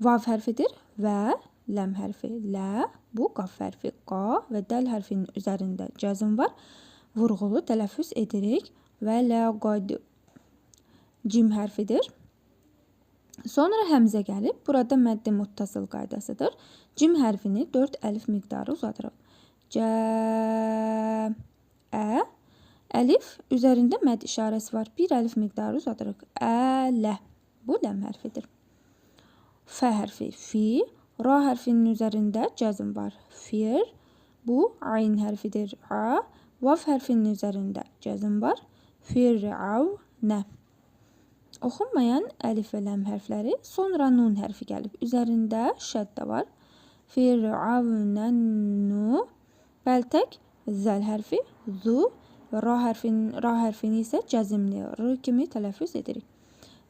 Vav hərfidir və ləm hərfi. Lə, bu qaf hərfi. Qa və dəl hərfinin üzərində cəzm var. Vurğulu tələffüz edirik. Və ləqad. Cim hərfidir. Sonra həmzə gəlib. Burada məddi muttasıl qaydasıdır. Cim hərfini 4 əlif miqdarı uzadırıq. Cə, ə. Əlif üzərində mədd işarəsi var. 1 əlif miqdarı uzadırıq. Ələ. Bu ləm hərfidir. Fə hərfi. Fi. Ra hərfinin üzərində cəzm var. Fir. Bu ayn hərfidir. A. Vav hərfinin üzərində cəzm var. Fir'avnə. Oxunmayan əlif və ləm hərfləri. Sonra nun hərfi gəlib. Üzərində şəddə var. Fir'avnənnu. Bəltək zəl hərfi. Zu. Ra hərfini isə cəzimli r kimi tələffüz edirik.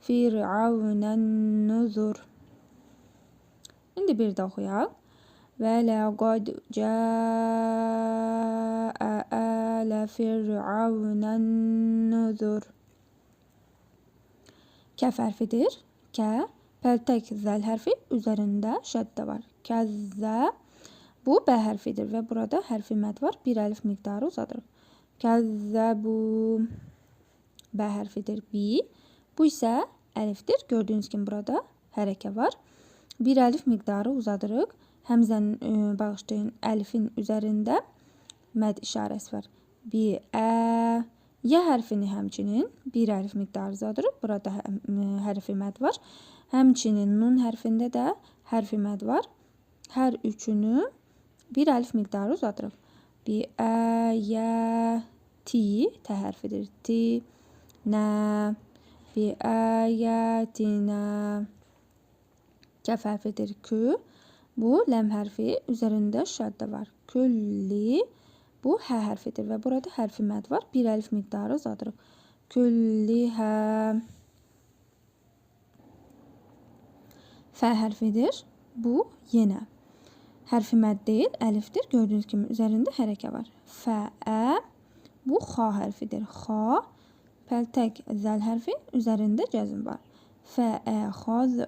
Fir'avnənnuzur. İndi bir də oxuyaq. Və ləqad cəə ələ fir'avnənnuzur. Kəf hərfidir. Kə. Pəltək zəl hərfi. Üzərində şəddə var. Kəzzə. Bu bə hərfidir və burada hərfi məd var. 1 əlif miqdarı uzadırıq. Kəzzəbu. Bə hərfidir. Bi. Bu isə əlifdir. Gördüyünüz kimi burada hərəkə var. 1 əlif miqdarı uzadırıq. Həmzənin bağışlayın əlifin üzərində məd işarəsi var. Bi, ə. Yə hərfini həmçinin 1 əlif miqdarı uzadırıq. Burada hərfi məd var. Həmçinin nun hərfində də hərfi məd var. Hər üçünü 1 əlif miqdarı uzadırıq. Bi, ə, yə, ti. Tə hərfidir. Ti, nə. Bi, ə, yə, ti, nə. Kəf hərfidir. Kü. Bu ləm hərfi. Üzərində şəddə var. Külli. Bu hə hərfidir və burada hərfi məd var. 1 əlif miqdarı uzadırıq. Küllihə. Fə hərfidir. Bu yenə hərfi məd deyil, əlifdir. Gördüyünüz kimi üzərində hərəkə var. Fə, ə. Bu xa hərfidir. Xa. Pəltək zəl hərfi. Üzərində cəzm var. Fə, ə, xaz.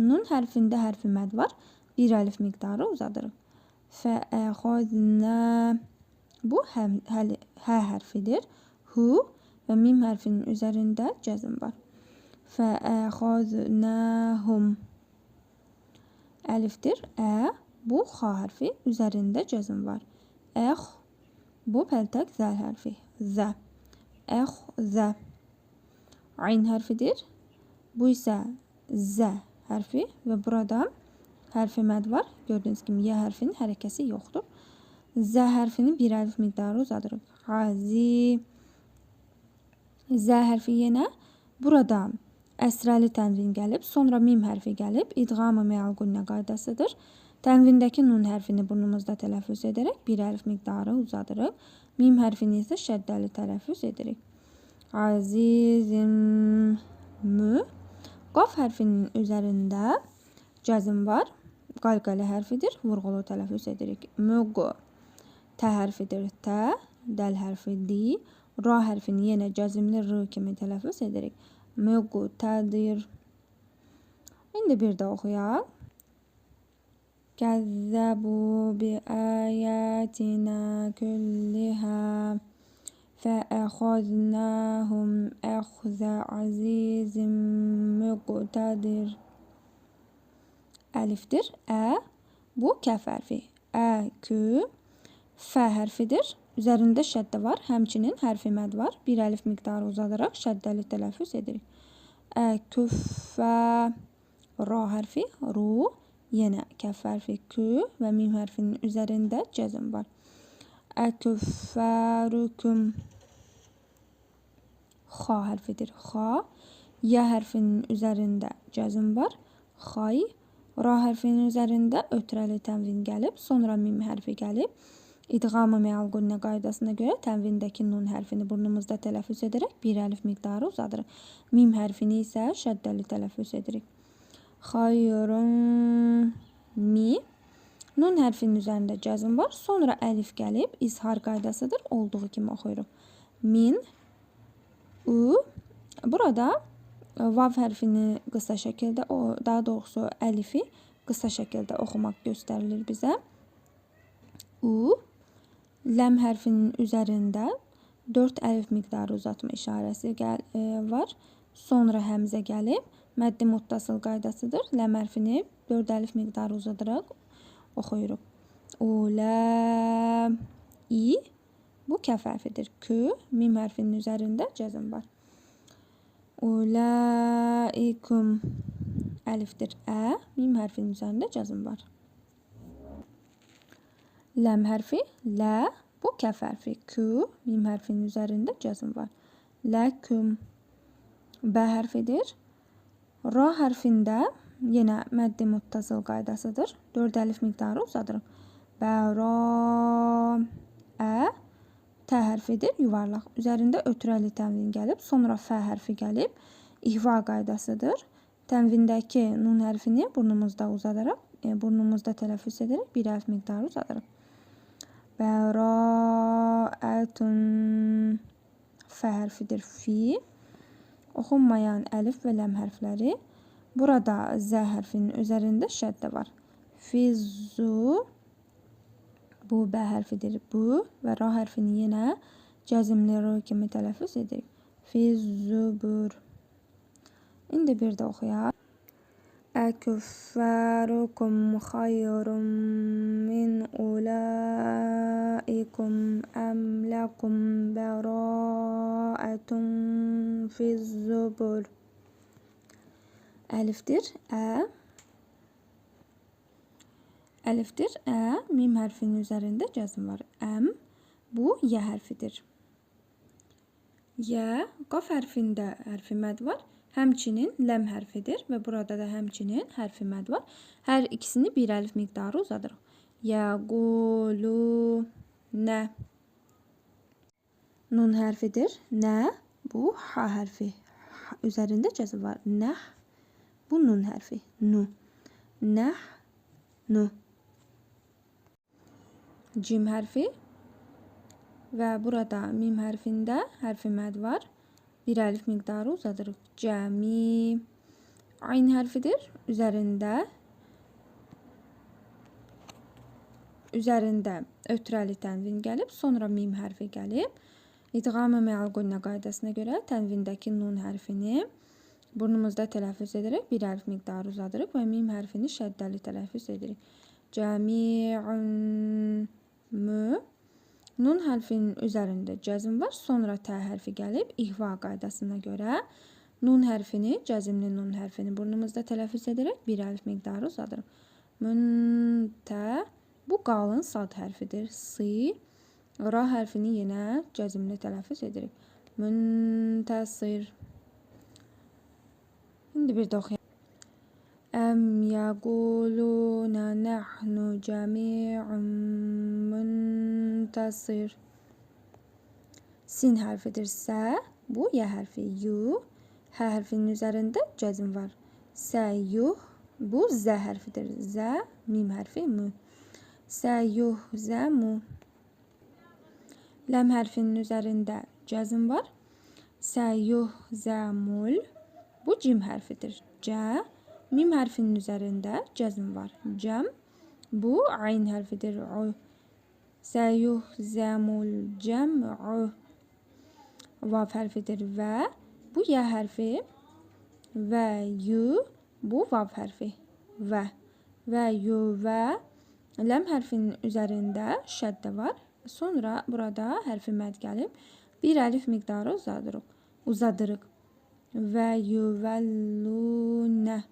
Nun hərfində hərfi məd var. 1 əlif miqdarı uzadırıq. Fə, ə, xaznə. Bu hə hərfidir. Hu və mim hərfinin üzərində cəzm var. Fə, ə, xaznəhum. Əlifdir. Ə. Bu xa hərfi. Üzərində cəzm var. Əx. Bu pəltək zəl hərfi. Zə. Əx, zə. Ayn hərfidir. Bu isə zə hərfi və burada hərfi məd var. Gördüyünüz kimi yə hərfinin hərəkəsi yoxdur. Zə hərfini 1 əlif miqdarı uzadırıq. Qazi. Zə hərfi yenə burada əsrəli tənvin gəlib. Sonra mim hərfi gəlib. İdğam-ı məal qünnə qaydasıdır. Tənvindəki nun hərfini burnumuzda tələffüz edərək 1 əlif miqdarı uzadırıq. Mim hərfini isə şəddəli tələffüz edirik. Azizim. Mü. Qaf hərfinin üzərində cəzm var. Qalqalı hərfidir. Vurğulu tələffüz edirik. Müqü. Tə hərfidir. Tə. Dəl hərfi di. Ra hərfini yenə cəzimli r kimi tələffüz edirik. Müqü tədir. İndi bir də oxuyaq. Kəzzəbu bi əyətinə küllihə fəəxaznəhum əxzə azizim müqtədir. Əlifdir. Ə. Bu kəf hərfi. Ə, kü. Fə hərfidir. Üzərində şəddə var. Həmçinin hərfi məd var. 1 əlif miqdarı uzadaraq şəddəli tələffüz edirik. Ə, küffə. Ra hərfi. Ru. Yenə kəf hərfi. Kü. Və mim hərfinin üzərində cəzm var. Ə, küffərüküm. Xa hərfidir. Xa. Yə hərfinin üzərində cəzm var. Xay. Ra hərfinin üzərində ötrəli tənvin gəlib. Sonra mim hərfi gəlib. İdğam-ı məal qünnə qaydasına görə tənvindəki nun hərfini burnumuzda tələffüz edərək 1 əlif miqdarı uzadırıq. Mim hərfini isə şəddəli tələffüz edirik. Xayrun. Mi. Nun hərfinin üzərində cəzm var. Sonra əlif gəlib. İzhar qaydasıdır. Olduğu kimi oxuyuruq. Min. U. Burada vav hərfini qısa şəkildə, daha doğrusu əlifi qısa şəkildə oxumaq göstərilir bizə. U, ləm hərfinin üzərində 4 əlif miqdarı uzatma işarəsi var. Sonra həmzə gəlib, məddi muttasıl qaydasıdır. Ləm hərfini 4 əlif miqdarı uzadaraq oxuyuruq. Ulə, i, bu kəf hərfidir. Kü, mim hərfinin üzərində cəzm var. Ulaikum, əlifdir. Ə, mim hərfinin üzərində cəzm var. Ləm hərfi, lə, bu kəf hərfi. Kü, mim hərfinin üzərində cəzm var. Ləküm, bə hərfidir. Ra hərfində yenə məddi muttasıl qaydasıdır. 4 əlif miqdarı uzadırıq. Bəra, ə, tə hərfidir, yuvarlaq. Üzərində ötürəli tənvin gəlib, sonra fə hərfi gəlib. İhva qaydasıdır. Tənvindəki nun hərfini burnumuzda uzadaraq, burnumuzda tələffüz edərək 1 əlif miqdarı uzadarıq. Bəraətun, fə hərfidir, fi. Oxunmayan əlif və ləm hərfləri. Burada zə hərfinin üzərində şəddə var. Fizzu, bu bə hərfidir, bu və ra hərfini yenə cəzimli ro kimi tələffüz edirik. Fizzubur. İndi bir də oxuyaq. Əküffərukum xayrun min ulaikum əmləkum bəraətun fizzubur. Əlifdir, ə. Əlifdir, ə, mim hərfinin üzərində cəzm var. Əm, bu yə hərfidir. Yə, qaf hərfində hərfi məd var. Həmçinin ləm hərfidir və burada da həmçinin hərfi məd var. Hər ikisini 1 əlif miqdarı uzadırıq. Yəqulu, nə. Nun hərfidir. Nə, bu ha hərfi. Üzərində cəzm var. Nəh, bu nun hərfi. Nu. Nəh, nu. Cim hərfi və burada mim hərfində hərfi məd var. 1 əlif miqdarı uzadırıq. Cəmi. Ayn hərfidir. Üzərində ötürəli tənvin gəlib, sonra mim hərfi gəlib. İdğam-ı məal qunna qaydasına görə tənvindəki nun hərfini burnumuzda tələffüz edərək 1 əlif miqdarı uzadırıq və mim hərfini şəddəli tələffüz edirik. Cəmi'un, mü. Nun hərfinin üzərində cəzm var, sonra tə hərfi gəlib. İhva qaydasına görə nun hərfini, cəzimli nun hərfini burnumuzda tələffüz edərək 1 əlif miqdarı uzadırıq. Müntə, bu qalın sad hərfidir. Si, ra hərfini yenə cəzimli tələffüz edirik. Müntəsir. İndi bir də oxuyaq. Əm yəqulunə nəhnu cəmi'un müntəsir. Sin hərfidir. Sə, bu yə hərfi. Yu, hə hərfinin üzərində cəzm var. Səyyuh, bu zə hərfidir. Zə, mim hərfi, mü. Səyyuh, zə, mu. Ləm hərfinin üzərində cəzm var. Səyyuh, zə, mul. Bu cim hərfidir. Cə, mim hərfinin üzərində cəzm var. Cəm, bu ayn hərfidir. U. Səyyuh, zə, mul, cəm'u. Vav hərfidir. Və, bu yə hərfi. Və, yu, bu vav hərfi. Və, yu, və. Ləm hərfinin üzərində şəddə var. Sonra burada hərfi məd gəlib. 1 əlif miqdarı uzadırıq. Və yuvəllunə.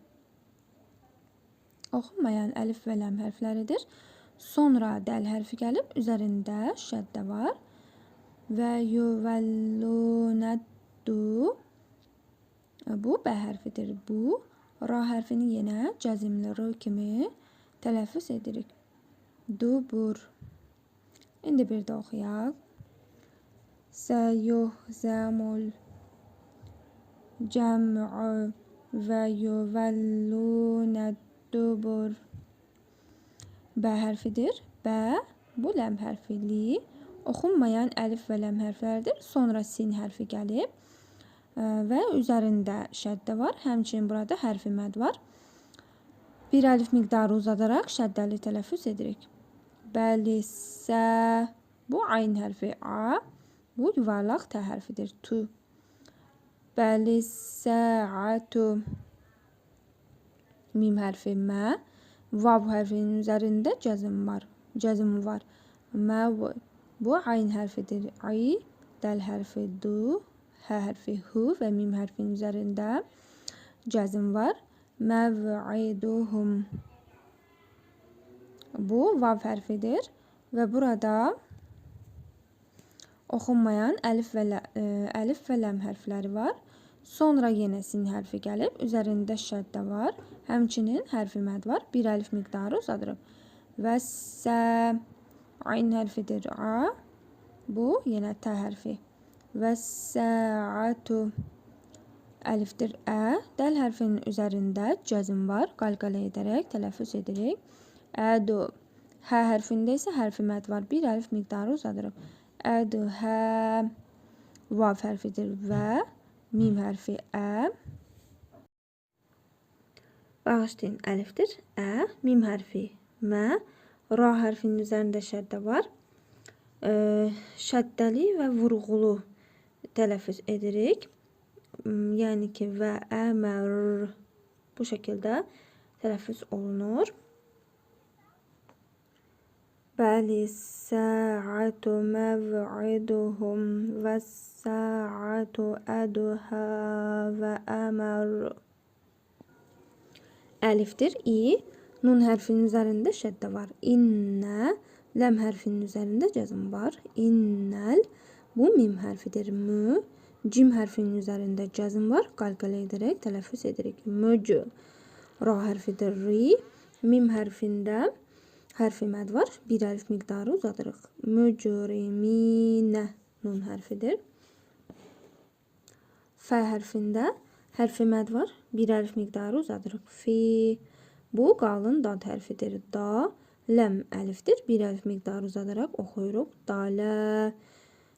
Oxunmayan əlif və ləm hərfləridir. Sonra dəl hərfi gəlib. Üzərində şəddə var. Və yuvəllunəddu. Bu bə hərfidir. Bu ra hərfini yenə cəzimli ro kimi tələffüz edirik. Dubur. İndi bir də oxuyaq. Səyyuhzəmul cəm'u və yuvəllunəddubur. Bə hərfidir. Bə, bu ləm hərfi. Li, oxunmayan əlif və ləm hərflərdir. Sonra sin hərfi gəlib. və üzərində şəddə var. Həmçinin burada hərfi məd var. Bir əlif miqdarı uzadaraq şəddəli tələffüz edirik. Bəlisə, bu ayn hərfi A, bu yuvarlaq T hərfidir. Tu. Bəlisə'atu. Mim hərfi mə. Vav hərfinin üzərində cəzm var. Cəzm var. Məv. Bu ayn hərfidir. Ay. Dəl hərfi du. Hə hərfi hu və mim hərfinin üzərində cəzm var. Məv'iduhum. Bu vav hərfidir və burada oxunmayan əlif və ləm hərfləri var. Sonra yenə sin hərfi gəlib, üzərində şəddə var. Həmçinin hərfi məd var. Bir əlif miqdarı uzadırıq. Və sə, ayn hərfidir A. Bu yenə T hərfi. Və sə'atu. Əlifdir Ə. Dəl hərfinin üzərində cəzm var. Qalqala edərək tələffüz edirik. Ədu. Hə hərfində isə hərfi məd var. Bir əlif miqdarı uzadırıq. Ədu hə. Vav hərfidir və. Mim hərfi Ə. Bağışlayın, əlifdir Ə. Mim hərfi Mə. Ra hərfinin üzərində şəddə var. Şəddəli və vurğulu tələffüz edirik. Yəni ki, və əmər bu şəkildə tələffüz olunur. Bəli sə'atu məv'iduhum və sə'atu ədhə və əmər. Əlifdir İ. Nun hərfinin üzərində şəddə var. İnnə. Ləm hərfinin üzərində cəzm var. İnnəl. Bu mim hərfidir. Mü. Cim hərfinin üzərində cəzm var. Qalqala edərək tələffüz edirik. Mücü. Ra hərfidir. Ri. Mim hərfində hərfi məd var. Bir əlif miqdarı uzadırıq. Mücriminə. Nun hərfidir. Fə hərfində hərfi məd var. Bir əlif miqdarı uzadırıq. Fi. Bu qalın dad hərfidir. Da. Ləm əlifdir. Bir əlif miqdarı uzadaraq oxuyuruq. Dalə.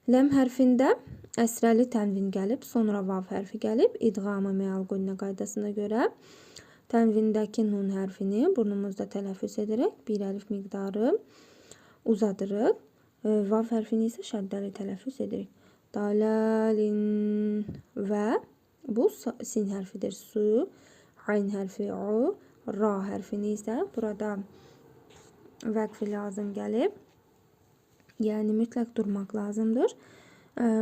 Ləm hərfində əsrəli tənvin gəlib. Sonra vav hərfi gəlib. İdğamı məal qulna qaydasına görə tənvindəki nun hərfini burnumuzda tələffüz edərək bir əlif miqdarı uzadırıq. Vav hərfini isə şəddəli tələffüz edirik. Daləlin və bu sin hərfidir. Su. Ayn hərfi u. Ra hərfini isə burada vəqfi lazım gəlib. Yəni mütləq durmaq lazımdır.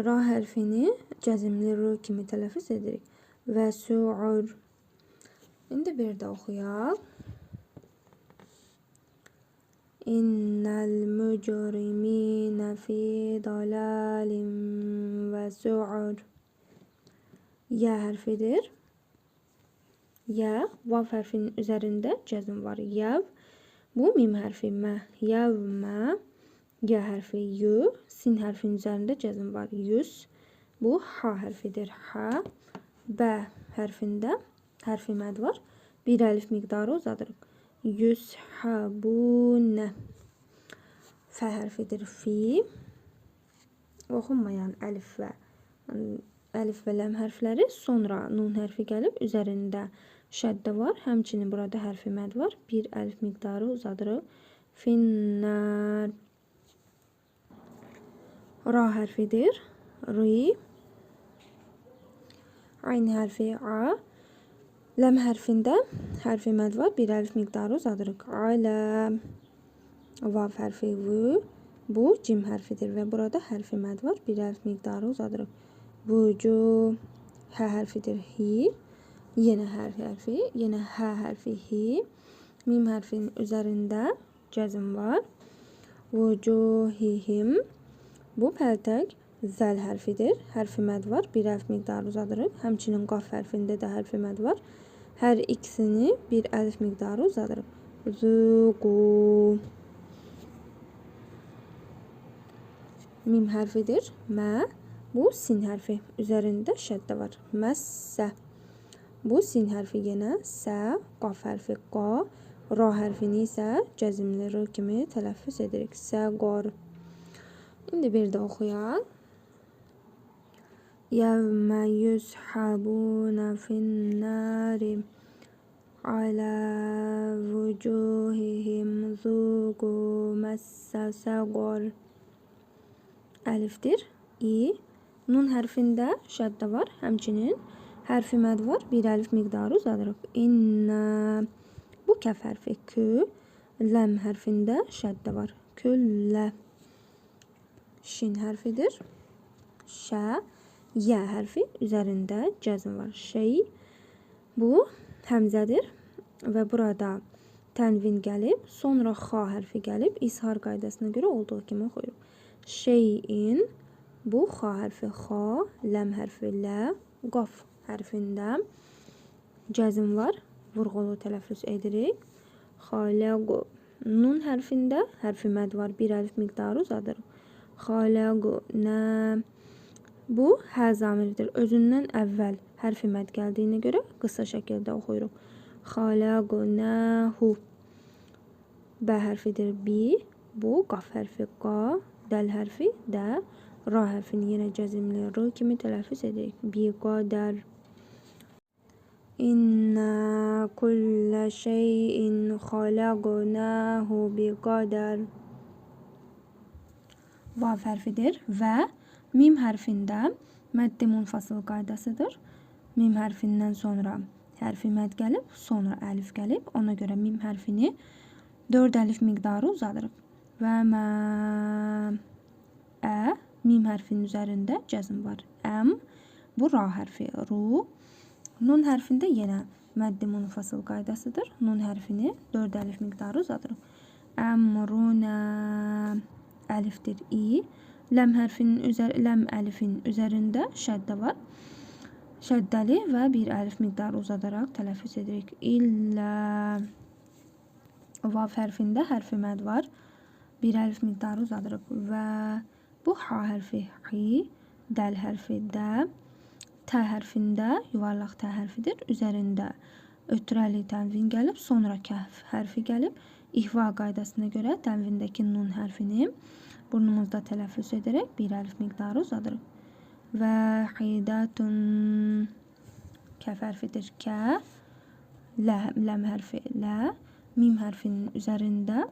Ra hərfini cəzimli ru kimi tələffüz edirik. Və su'ur. İndi bir də oxuyaq. İnnəl mücriminə fi dalalin və su'ur. Yə hərfidir. Yə. Vav hərfinin üzərində cəzm var. Yəv. Bu mim hərfi mə. Yəvmə. Yə hərfi yu. Sin hərfinin üzərində cəzm var. Yüz. Bu ha hərfidir. Ha. Bə hərfində hərfi məd var. Bir əlif miqdarı uzadırıq. Yüzhabunə. Fə hərfidir. Fi. Oxunmayan əlif və ləm hərfləri. Sonra nun hərfi gəlib. Üzərində şəddə var. Həmçinin burada hərfi məd var. Bir əlif miqdarı uzadırıq. Finnər. Ra hərfidir. Ri. Ayn hərfi A. Ləm hərfində hərfi məd var. Bir əlif miqdarı uzadırıq. Alə. Vav hərfi vü. Bu cim hərfidir və burada hərfi məd var. Bir əlif miqdarı uzadırıq. Vücu. Hə hərfidir. Hi. Yenə hə hərfi hi. Mim hərfinin üzərində cəzm var. Vücuhihim. Bu pəltək zəl hərfidir. Hərfi məd var. Bir əlif miqdarı uzadırıq. Həmçinin qaf hərfində də hərfi məd var. Hər ikisini bir əlif miqdarı uzadırıq. Zuqu. Mim hərfidir. Mə. Bu sin hərfi. Üzərində şəddə var. Məssə. Bu sin hərfi yenə sə. Qaf hərfi qa. Ra hərfini isə cəzimli r kimi tələffüz edirik. Səqar. İndi bir də oxuyaq. Yevme yushabuna finnari ala vucuhihim zuku massa sagor. Eliftir. İ. Nun harfinde şadda var. Həmçinin hərfi məd var. Bir əlif miqdarı uzadırıq. İnna. Bu kəf hərfi. Kü. Ləm hərfində şəddə var. Küllə. Şin hərfidir. Şə. Yə hərfi üzərində cəzm var. Şey. Bu həmzədir və burada tənvin gəlib, sonra xa hərfi gəlib, izhar qaydasına görə olduğu kimi oxuyuruq. Şeyin. Bu xa hərfi xa, ləm hərfi lə, qaf hərfində cəzm var. Vurğulu tələffüz edirik. Xaləqu. Nun hərfində hərfi məd var. Bir əlif miqdarı uzadırıq. Xaləqu. Nə. Bu hə zamiridir. Özündən əvvəl hərfi məd gəldiyinə görə qısa şəkildə oxuyuruq. Xaləqu nəhu. Bə hərfidir. Bi. Bu qaf hərfi qa, dəl hərfi də. Ra hərfini yenə cəzimli r kimi tələffüz edirik. Bi qadər. İnna kullə şeyin xaləqnahu bi qadər. Vav hərfidir və mim hərfində mədd-i munfasıl qaydasıdır. Mim hərfindən sonra hərfi məd gəlib, sonra əlif gəlib. Ona görə mim hərfini 4 əlif miqdarı uzadırıq. Və mə. Ə. Mim hərfinin üzərində cəzm var. Əm. Bu ra hərfi. Ru. Nun hərfində yenə mədd-i munfasıl qaydasıdır. Nun hərfini 4 əlif miqdarı uzadırıq. Əmrunə. Əlifdir. İ. Ləm əlifin üzərində şəddə var. Şəddəli və bir əlif miqdarı uzadaraq tələffüz edirik. İllə. Vav hərfində hərfi məd var. Bir əlif miqdarı uzadırıq. Və bu ha hərfi hi, dəl hərfi də, tə hərfində yuvarlaq tə hərfidir. Üzərində ötrəli tənvin gəlib, sonra kəf hərfi gəlib. İhva qaydasına görə tənvindəki nun hərfini burnumuzda tələffüz edərək bir əlif miqdarı uzadırıq. Vahidətun. Kəf hərfidir. Kə. Ləm hərfi lə. Mim hərfinin üzərində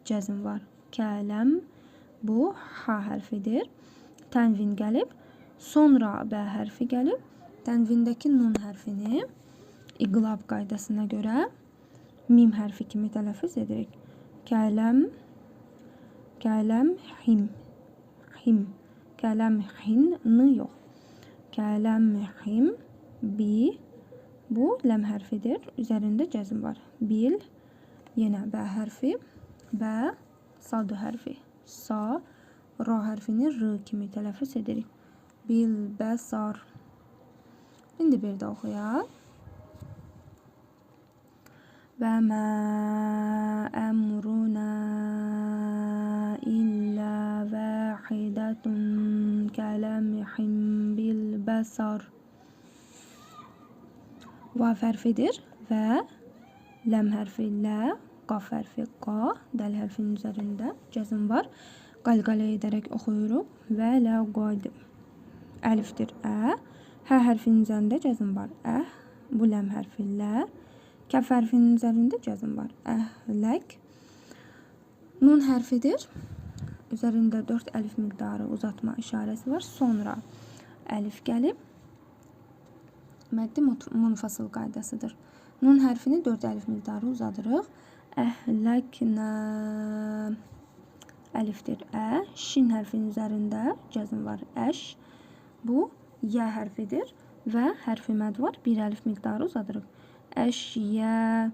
cəzm var. Kələm. Bu ha hərfidir. Tənvin gəlib. Sonra bə hərfi gəlib. Tənvindəki nun hərfini iqlab qaydasına görə mim hərfi kimi tələffüz edirik. Kələm. Kələm him. Him. Kələm hin. N yox. Kələm him. Bi. Bu ləm hərfidir. Üzərində cəzm var. Bil. Yenə bə hərfi. Bə. Sad hərfi. Sa. Ra hərfini r kimi tələffüz edirik. Bilbəsar. İndi bir də oxuyaq. Və mə əmruna illə vahidətun kələmihim bilbəsar. Vav hərfidir və ləm hərfi lə, qaf hərfi qa, dəl hərfinin üzərində cəzm var. Qalqalə edərək oxuyuruq. Və lə qad. Əlifdir. Ə. Hə hərfinin üzərində cəzm var. Əh. Bu ləm hərfi lə. Kəf hərfinin üzərində cəzm var. Əhlək. Nun hərfidir. Üzərində 4 əlif miqdarı uzatma işarəsi var. Sonra əlif gəlib. Mədd-i munfasıl qaydasıdır. Nun hərfini 4 əlif miqdarı uzadırıq. Əhləknə. Əlifdir. Ə. Şin hərfinin üzərində cəzm var. Əş. Bu yə hərfidir və hərfi məd var. Bir əlif miqdarı uzadırıq. Əşyə.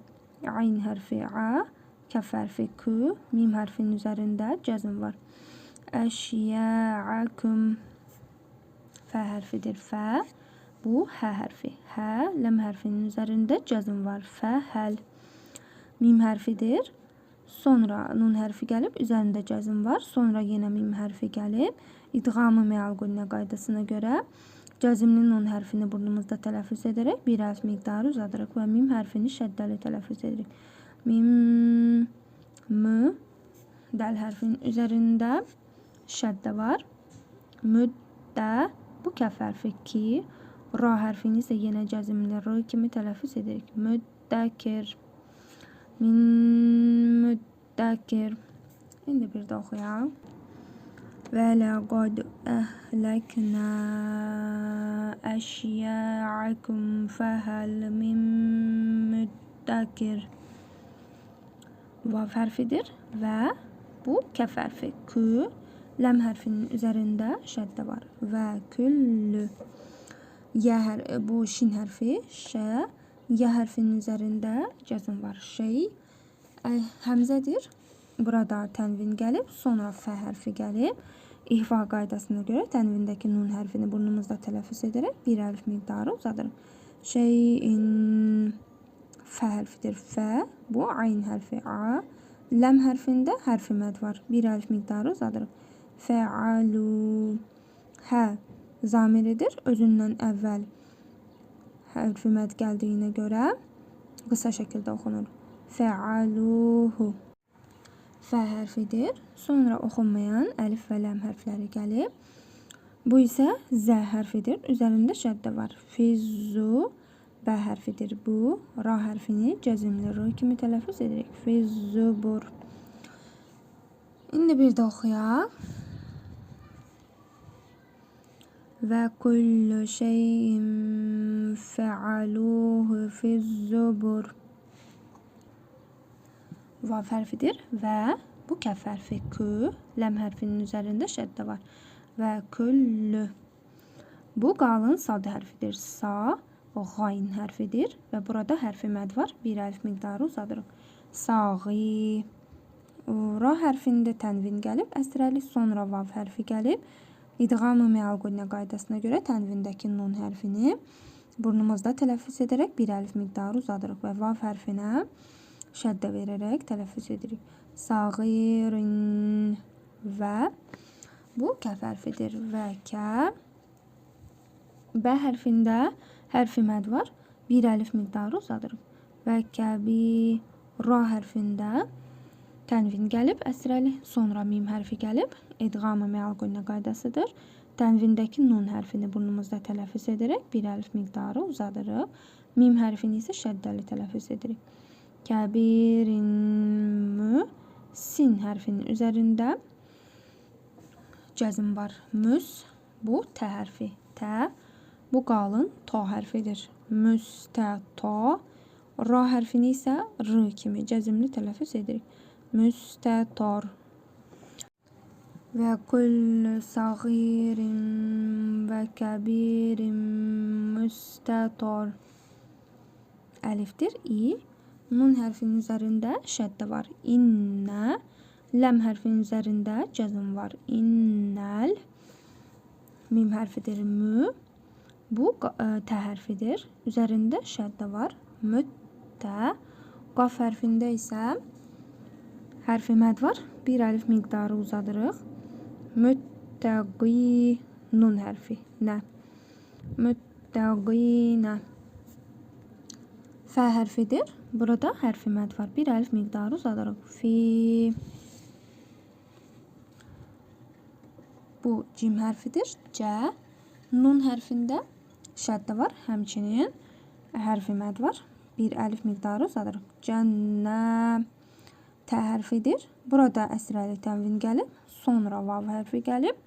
Ayn hərfi ə. Kəf hərfi kü. Mim hərfinin üzərində cəzm var. Əşyəəküm. Fə hərfidir. Fə. Bu hə hərfi. Hə. Ləm hərfinin üzərində cəzm var. Fəhəl. Mim hərfidir. Sonra nun hərfi gəlib, üzərində cəzm var. Sonra yenə mim hərfi gəlib. İdğam-ı məal-qünnə qaydasına görə cəzmli nun hərfini burnumuzda tələffüz edərək bir əlif miqdarı uzadırıq və mim hərfini şəddəli tələffüz edirik. Mim, mü, dəl hərfinin üzərində şəddə var. Müddə, Bu kəf hərfi ki. Ra hərfini isə yenə cəzimli r kimi tələffüz edirik. Müddəkir. Min müddəkir. İndi bir də oxuyaq. Və ləqad əhləknə əşyəəkum fəhəl min müddəkir. Vav hərfidir və bu kəf hərfi. Kü. Ləm hərfinin üzərində şəddə var. Və küllü. Bu şin hərfi. Şə. Yə hərfinin üzərində cəzm var. Şey. Həmzədir. Burada tənvin gəlib. Sonra fə hərfi gəlib. İhva qaydasına görə tənvindəki nun hərfini burnumuzda tələffüz edərək bir əlif miqdarı uzadırıq. Şeyin. Fə hərfidir. Fə. Bu ayn hərfi. A. Ləm hərfində hərfi məd var. Bir əlif miqdarı uzadırıq. Fəalu. Hə. Zamiridir. Özündən əvvəl hərfi məd gəldiyinə görə qısa şəkildə oxunur. Fəaluhu. Fə hərfidir. Sonra oxunmayan əlif və ləm hərfləri gəlib. Bu isə zə hərfidir. Üzərində şəddə var. Fizzu. Bə hərfidir bu. Ra hərfini cəzimli r kimi tələffüz edirik. Fizzubur. İndi bir də oxuyaq. Və kullu şeyin fəaluhu fizzubur. Vav hərfidir və bu kəf hərfi. Kü. Ləm hərfinin üzərində şəddə var. Və küllü. Bu qalın sad hərfidir. Sa. Qayn hərfidir və burada hərfi məd var. Bir əlif miqdarı uzadırıq. Saği. Ra hərfində tənvin gəlib. Əsrəli. Sonra vav hərfi gəlib. İdğam-ı məal-qunə qaydasına görə tənvindəki nun hərfini burnumuzda tələffüz edərək bir əlif miqdarı uzadırıq və vav hərfinə şəddə verərək tələffüz edirik. Sağirin. Və bu kəf hərfidir. Və kə. Bə hərfində hərfi məd var. Bir əlif miqdarı uzadırıq. Və kəbi. Ra hərfində tənvin gəlib. Əsrəli. Sonra mim hərfi gəlib. İdğam-ı məal-qunə qaydasıdır. Tənvindəki nun hərfini burnumuzda tələffüz edərək bir əlif miqdarı uzadırıq. Mim hərfini isə şəddəli tələffüz edirik. Kəbirin mü. Sin hərfinin üzərində cəzm var. Müs. Bu tə hərfi. Tə. Bu qalın ta hərfidir. Müstəta. Ra hərfini isə r kimi cəzimli tələffüz edirik. Müstətar. Və kullu sagirin və kəbirin müstətar. Əlifdir. İ. Nun hərfinin üzərində şəddə var. İnnə. Ləm hərfinin üzərində cəzm var. İnnəl. Mim hərfidir. Mü. Bu tə hərfidir. Üzərində şəddə var. Müttə. Qaf hərfində isə hərfi məd var. Bir əlif miqdarı uzadırıq. Müttəqi. Nun hərfi. Nə. Müttəqinə. Fə hərfidir. Burada hərfi məd var. Bir əlif miqdarı uzadırıq. Fi. Bu cim hərfidir. Cə. Nun hərfində şəddə var. Həmçinin hərfi məd var. Bir əlif miqdarı uzadırıq. Cənnə. Tə hərfidir. Burada əsrəli tənvin gəlib. Sonra vav hərfi gəlib.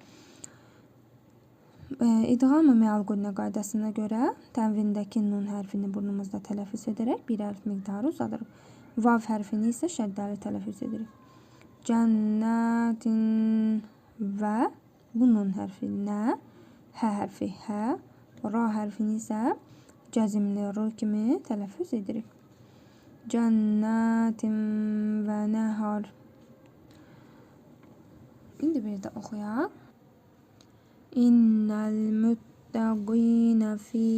İdğam-ı məal-qunə qaydasına görə tənvindəki nun hərfini burnumuzda tələffüz edərək bir əlif miqdarı uzadırıq. Vav hərfini isə şəddəli tələffüz edirik. Cənnətin. Və bu nun hərfi nə. Hə hərfi. Hə. Ra hərfini isə cəzimli r kimi tələffüz edirik. Cənnətin və nəhar. İndi bir də oxuyaq. İnnəl müttəqinə fi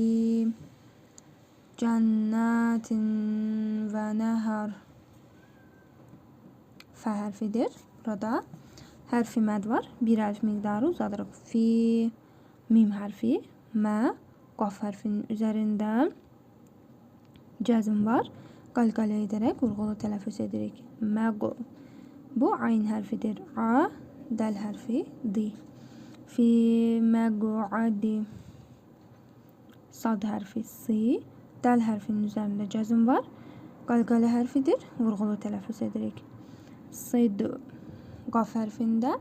cənnətin və nəhar. Fə hərfidir. Burada hərfi məd var. Bir əlif miqdarı uzadırıq. Fi. Mim hərfi. Mə. Qaf hərfinin üzərində cəzm var. Qalqalə edərək vurğulu tələffüz edirik. Məqu. Bu ayn hərfidir. A. Dəl hərfi. Di. Fi məq'adi. Sad hərfi si. Dəl hərfinin üzərində cəzm var. Qalqalə hərfidir. Vurğulu tələffüz edirik. Sid. Qaf hərfində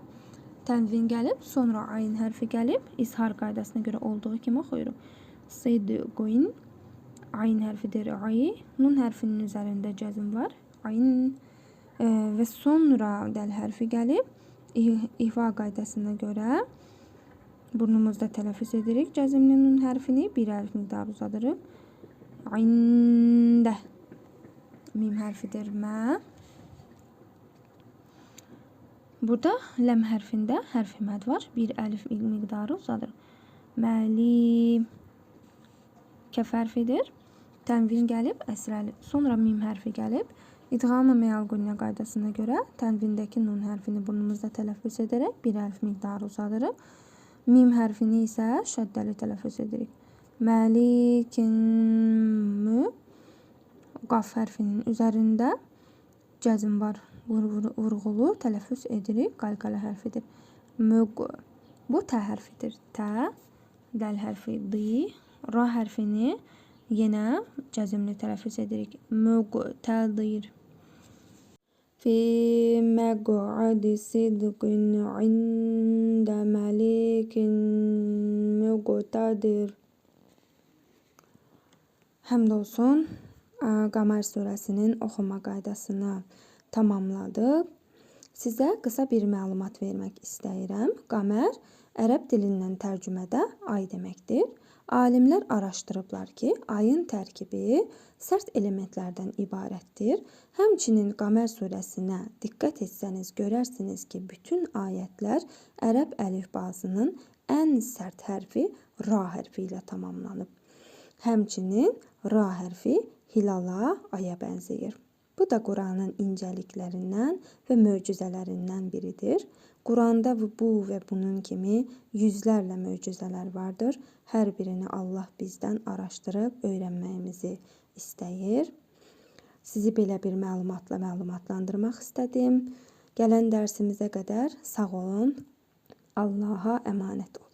tənvin gəlib, sonra ayn hərfi gəlib. İzhar qaydasına görə olduğu kimi oxuyuruq. Sidqin. Ayn hərfidir. Ay. Nun hərfinin üzərində cəzm var. Ayn. Və sonra dəl hərfi gəlib. İhva qaydasına görə burnumuzda tələffüz edirik. Cəzmli nun hərfini bir əlif miqdarı uzadırıq. İndə. Mim hərfidir. Mə. Burada ləm hərfində hərfi məd var. Bir əlif miqdarı uzadırıq. Məli. Kəf hərfidir. Tənvin gəlib, əsrəli. Sonra mim hərfi gəlib. İdğam-ı məal-qunyə qaydasına görə tənvindəki nun hərfini burnumuzda tələffüz edərək bir əlif miqdarı uzadırıq. Mim hərfini isə şəddəli tələffüz edirik. Məlikin mü. Qaf hərfinin üzərində cəzm var. Vurğulu tələffüz edirik. Qalqalə hərfidir. Müq. Bu tə hərfidir. Tə. Dəl hərfi di. Ra hərfini yenə cəzmli tələffüz edirik. Müqtədir. Fi məq'adi sidqin ində məlikin müqtədir. Həmd olsun. Qəmər surəsinin oxuma qaydasını tamamladıq. Sizə qısa bir məlumat vermək istəyirəm. Qəmər ərəb dilindən tərcümədə ay deməkdir. Alimlər araşdırıblar ki, ayın tərkibi sərt elementlərdən ibarətdir. Həmçinin Qəmər surəsinə diqqət etsəniz, görərsiniz ki, bütün ayətlər ərəb əlifbasının ən sərt hərfi ra hərfi ilə tamamlanıb. Həmçinin ra hərfi hilala, aya bənzəyir. Bu da Quranın incəliklərindən və möcüzələrindən biridir. Quranda bu və bunun kimi yüzlərlə möcüzələr vardır. Hər birini Allah bizdən araşdırıb öyrənməyimizi istəyir. Sizi belə bir məlumatla məlumatlandırmaq istədim. Gələn dərsimizə qədər sağ olun. Allaha əmanət olun.